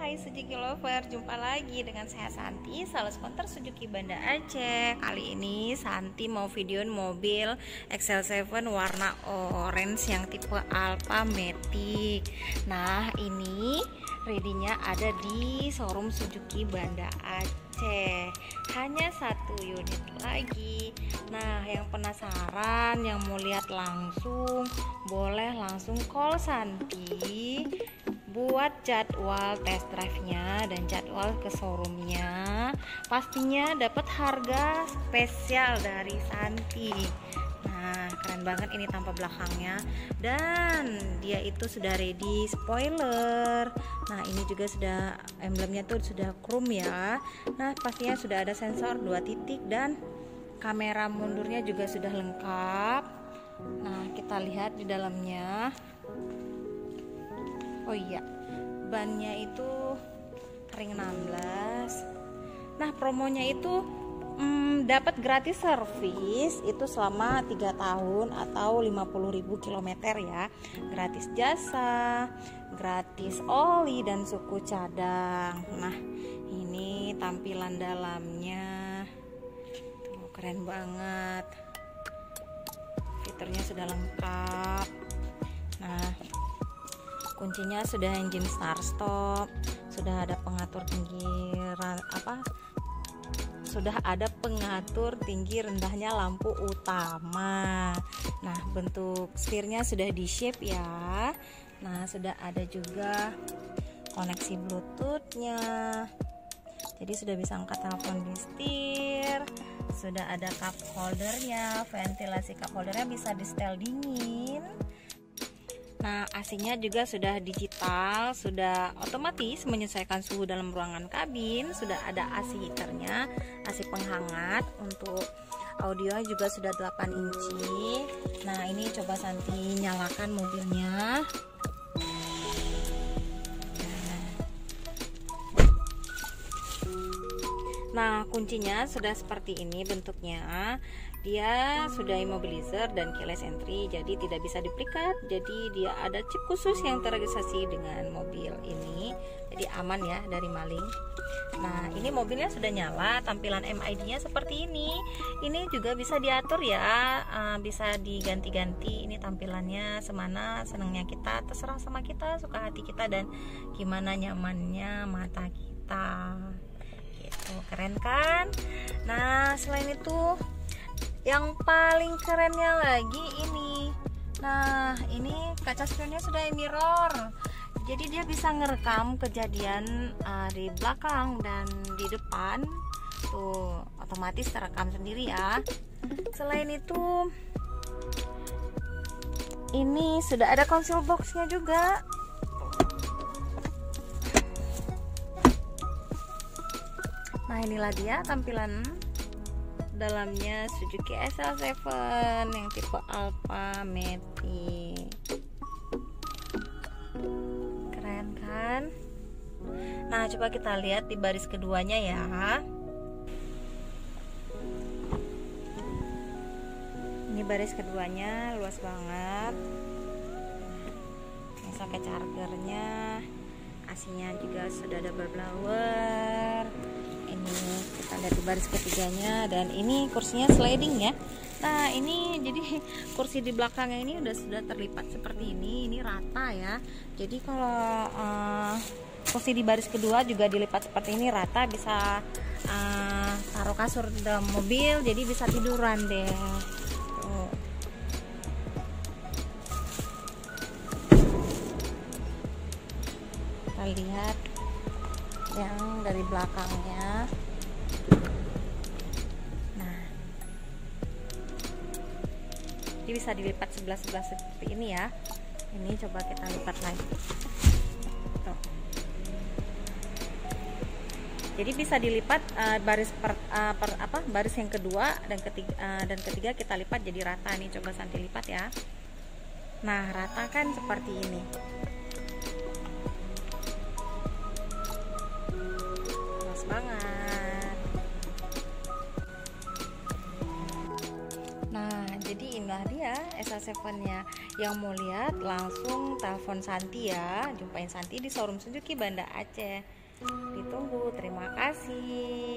Hai Suzuki Lover, jumpa lagi dengan saya Santi, sales counter Suzuki Banda Aceh. Kali ini Santi mau videoin mobil XL7 warna orange yang tipe Alpha Matic. Nah, ini ready-nya ada di showroom Suzuki Banda Aceh. Hanya satu unit lagi. Nah, yang penasaran, yang mau lihat langsung, boleh langsung call Santi buat jadwal test drive-nya dan jadwal ke showroom-nya. Pastinya dapat harga spesial dari Santi. Nah, keren banget ini tampak belakangnya, dan dia itu sudah ready spoiler. Nah, ini juga sudah emblemnya tuh sudah chrome ya. Nah, pastinya sudah ada sensor 2 titik dan kamera mundurnya juga sudah lengkap. Nah, kita lihat di dalamnya. Oh iya, bannya itu ring 16. Nah, promonya itu dapat gratis servis itu selama 3 tahun atau 50.000 km ya. Gratis jasa, gratis oli dan suku cadang. Nah, ini tampilan dalamnya. Tuh, keren banget. Fiturnya sudah lengkap. Nah, kuncinya sudah engine start stop, sudah ada pengatur tinggi sudah ada pengatur tinggi rendahnya lampu utama. Nah, bentuk setirnya sudah di shape ya. Nah, sudah ada juga koneksi bluetoothnya, jadi sudah bisa angkat telepon di setir. Sudah ada cup holdernya, ventilasi cup holdernya bisa di setel dingin. Nah, AC-nya juga sudah digital, sudah otomatis menyesuaikan suhu dalam ruangan kabin. Sudah ada AC heaternya, AC penghangat. Untuk audio juga sudah 8 inci. Nah, ini coba Santi nyalakan mobilnya. Nah, kuncinya sudah seperti ini bentuknya. Dia sudah immobilizer dan keyless entry, jadi tidak bisa diplikat. Jadi dia ada chip khusus yang terregistrasi dengan mobil ini, jadi aman ya dari maling. Nah, ini mobilnya sudah nyala, tampilan MID-nya seperti ini. Ini juga bisa diatur ya, bisa diganti-ganti. Ini tampilannya semana senangnya kita, terserah sama kita, suka hati kita dan gimana nyamannya mata kita. Gitu, keren kan? Nah, selain itu yang paling kerennya lagi ini. Nah, ini kaca spionnya sudah mirror, jadi dia bisa ngerekam kejadian di belakang dan di depan. Tuh, otomatis terekam sendiri ya. Selain itu, ini sudah ada console box-nya juga. Nah, inilah dia tampilan dalamnya Suzuki XL7 yang tipe Alpha Matic. Keren kan? Nah, coba kita lihat di baris keduanya ya. Ini baris keduanya luas banget. Ini sampai chargernya. AC-nya juga sudah double blower. Ini kita lihat di baris ketiganya, dan ini kursinya sliding ya. Nah, ini jadi kursi di belakangnya ini sudah terlipat seperti ini rata ya. Jadi kalau kursi di baris kedua juga dilipat seperti ini rata, bisa taruh kasur dalam mobil, jadi bisa tiduran deh. Tuh. Kita lihat yang dari belakangnya. Nah, ini bisa dilipat sebelah-sebelah seperti ini ya. Ini coba kita lipat lagi. Tuh. Jadi bisa dilipat baris baris yang kedua dan ketiga kita lipat jadi rata. Nih coba Santi lipat ya. Nah, rata kan seperti ini. Banget. Nah, jadi inilah dia XL7-nya. Yang mau lihat langsung telepon Santi ya. Jumpain Santi di showroom Suzuki Banda Aceh. Ditunggu. Terima kasih.